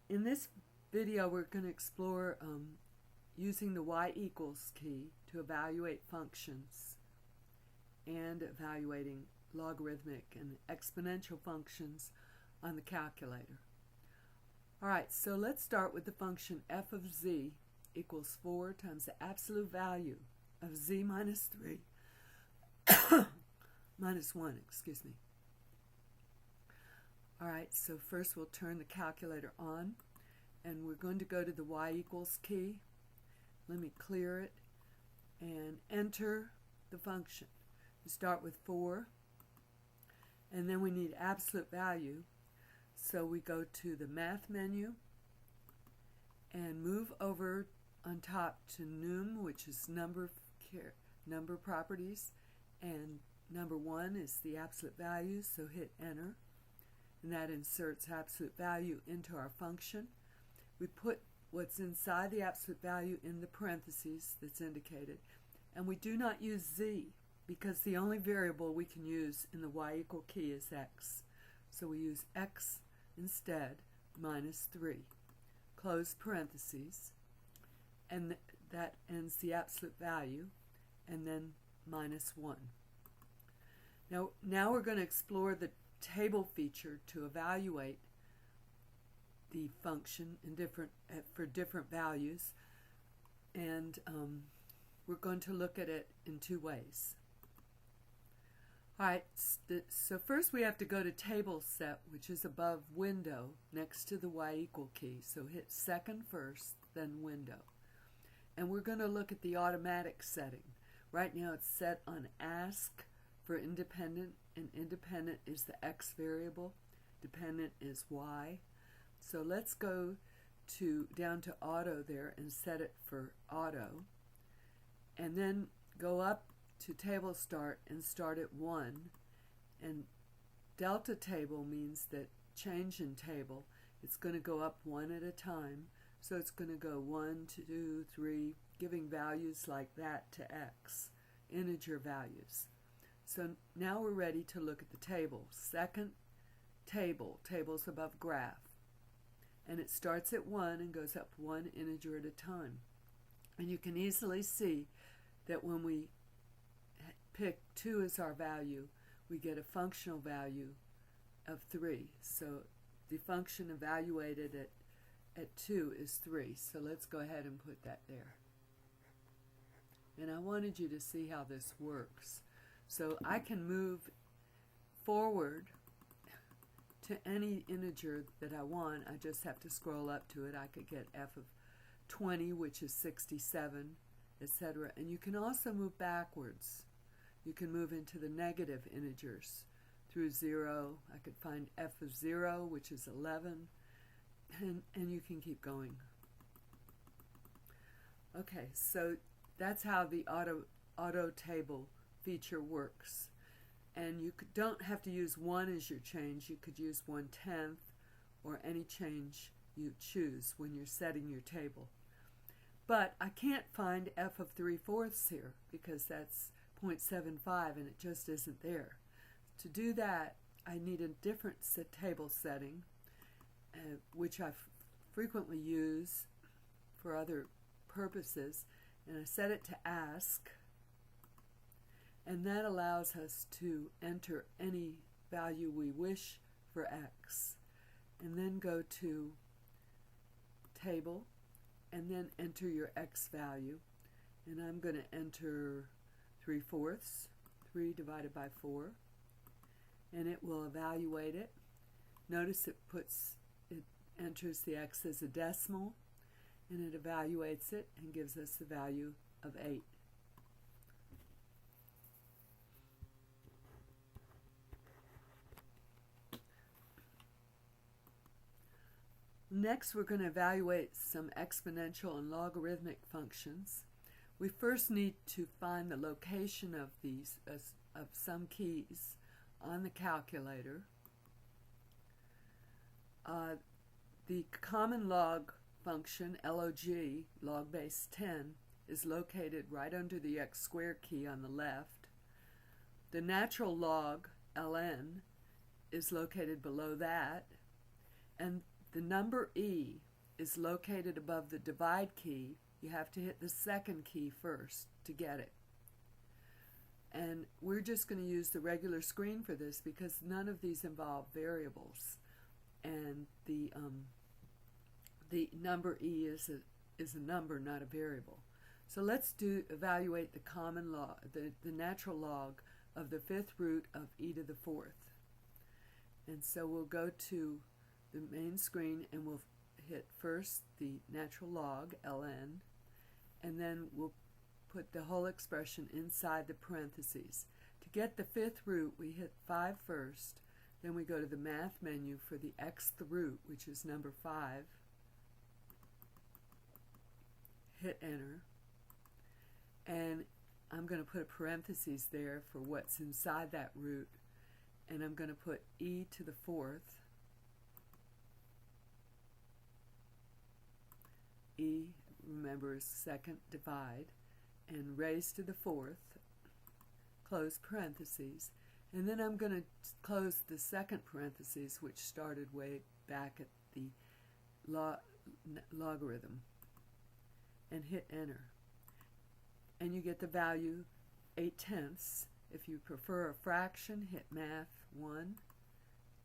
In this video, we're going to explore using the y equals key to evaluate functions and evaluating logarithmic and exponential functions on the calculator. Alright, so let's start with the function f of z equals 4 times the absolute value of z minus 3 minus 1, excuse me. Alright, so first we'll turn the calculator on, and we're going to go to the y equals key. Let me clear it and enter the function. We start with 4, and then we need absolute value. So we go to the math menu and move over on top to num, which is number properties, and number 1 is the absolute value, so hit enter, and that inserts absolute value into our function. We put what's inside the absolute value in the parentheses that's indicated, and we do not use z because the only variable we can use in the y equal key is x. So we use x instead, minus 3. Close parentheses, and that ends the absolute value, and then minus 1. Now we're going to explore the table feature to evaluate the function for different values, and we're going to look at it in two ways. Alright, so first we have to go to table set, which is above window next to the y equal key. So hit second first, then window. And we're going to look at the automatic setting. Right now it's set on ask for independent, and independent is the x variable, dependent is y. So let's go down to auto there and set it for auto, and then go up to table start and start at 1, and delta table means that change in table, it's going to go up 1 at a time, so it's going to go 1, 2, 3, giving values like that to x, integer values. So now we're ready to look at the table. Second table, table's above graph, and it starts at 1 and goes up 1 integer at a time. And you can easily see that when we pick 2 as our value, we get a functional value of 3. So the function evaluated at 2 is 3. So let's go ahead and put that there. And I wanted you to see how this works. So I can move forward to any integer that I want. I just have to scroll up to it. I could get f of 20, which is 67, etc. And you can also move backwards. You can move into the negative integers through 0. I could find f of 0, which is 11, and you can keep going. Okay, so that's how the auto table feature works. And you don't have to use 1 as your change. You could use 1/10 or any change you choose when you're setting your table. But I can't find f of 3/4 here because that's 0.75 and it just isn't there. To do that, I need a different table setting, which I frequently use for other purposes, and I set it to ask, and that allows us to enter any value we wish for x, and then go to table and then enter your x value, and I'm going to enter 3/4, 3 divided by 4, and it will evaluate it. Notice it enters the x as a decimal, and it evaluates it and gives us the value of 8. Next, we're going to evaluate some exponential and logarithmic functions. We first need to find the location of these of some keys on the calculator. The common log function, log, log base 10, is located right under the x squared key on the left. The natural log, ln, is located below that, and the number E is located above the divide key, you have to hit the second key first to get it. And we're just going to use the regular screen for this because none of these involve variables. And the number E is a number, not a variable. So let's evaluate the common log, the natural log of the fifth root of e to the fourth. And so we'll go to the main screen and we'll hit first the natural log, ln, and then we'll put the whole expression inside the parentheses. To get the fifth root, we hit 5 first, then we go to the math menu for the xth root, which is number 5, hit enter, and I'm going to put a parentheses there for what's inside that root, and I'm going to put e to the fourth, e, remember, is second divide, and raised to the fourth, close parentheses, and then I'm going to close the second parentheses, which started way back at the logarithm, and hit enter. And you get the value 8/10. If you prefer a fraction, hit math 1,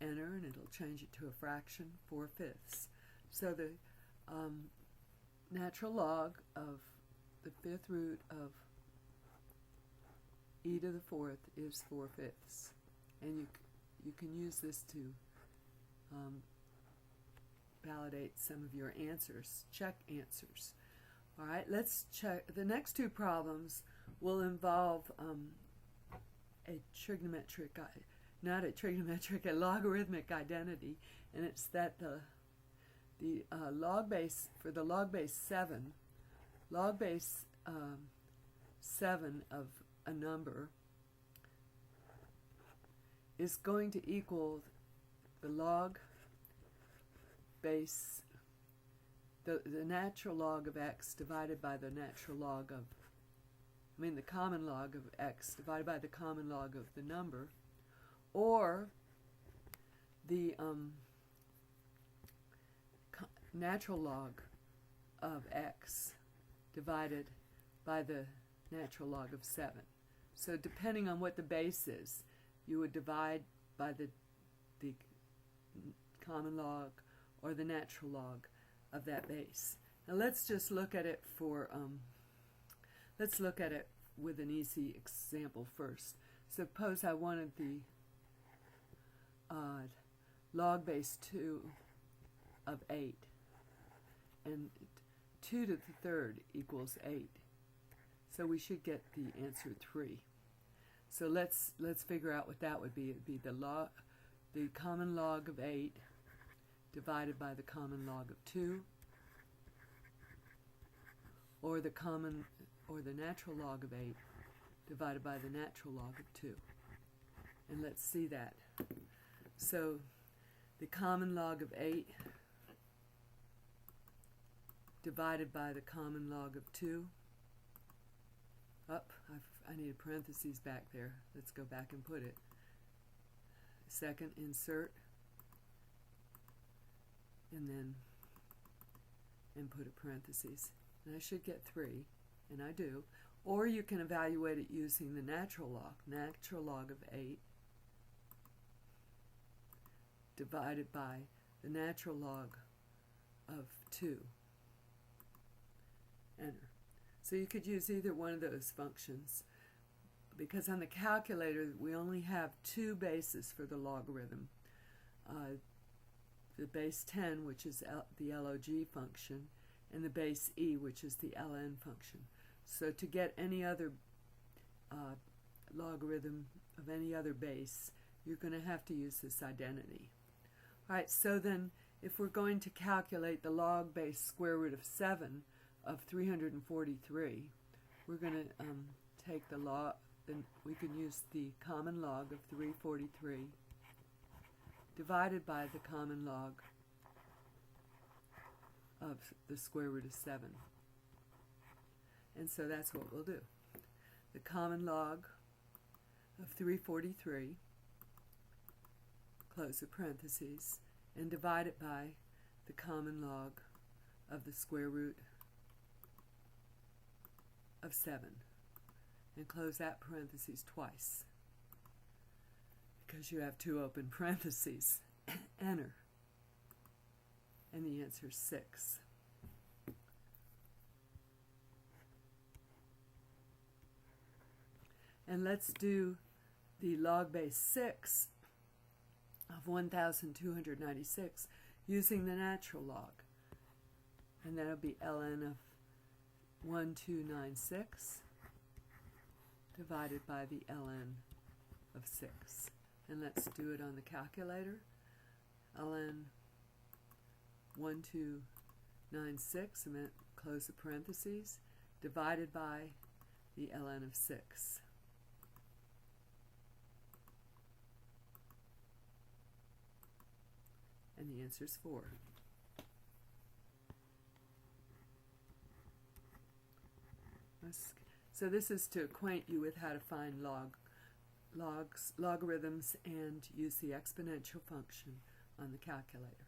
enter, and it'll change it to a fraction, 4/5. So the natural log of the fifth root of e to the fourth is 4/5. And you can use this to validate some of your answers, check answers. All right, let's check. The next two problems will involve a trigonometric, not a trigonometric, a logarithmic identity, and it's that the log base, for the log base 7, log base 7 of a number is going to equal the log base, the natural log of x divided by the natural log of, the common log of x divided by the common log of the number, or the natural log of x divided by the natural log of 7. So depending on what the base is, you would divide by the common log or the natural log of that base. Now let's just look at it for let's look at it with an easy example first. Suppose I wanted the log base 2 of 8, and 2 to the third equals 8. So we should get the answer 3. So let's figure out what that would be. It would be the common log of 8 divided by the common log of 2, or the natural log of 8 divided by the natural log of 2. And let's see that. So the common log of 8 divided by the common log of 2. I need a parentheses back there. Let's go back and put it. Second, insert, and then put a parentheses. And I should get 3, and I do. Or you can evaluate it using the natural log of 8 divided by the natural log of 2. Enter. So you could use either one of those functions, because on the calculator we only have 2 bases for the logarithm. The base 10, which is the log function, and the base e, which is the ln function. So to get any other logarithm of any other base, you're going to have to use this identity. All right, so then if we're going to calculate the log base square root of 7 of 343, we're going to take the log, then we can use the common log of 343 divided by the common log of the square root of 7. And so that's what we'll do. The common log of 343, close the parentheses, and divide it by the common log of the square root of 7 and close that parenthesis twice because you have two open parentheses. Enter. And the answer is 6. And let's do the log base 6 of 1,296 using the natural log. And that'll be ln of 1296 divided by the ln of 6. And let's do it on the calculator. ln 1296, and then close the parentheses, divided by the ln of 6. And the answer is 4. So this is to acquaint you with how to find logarithms, and use the exponential function on the calculator.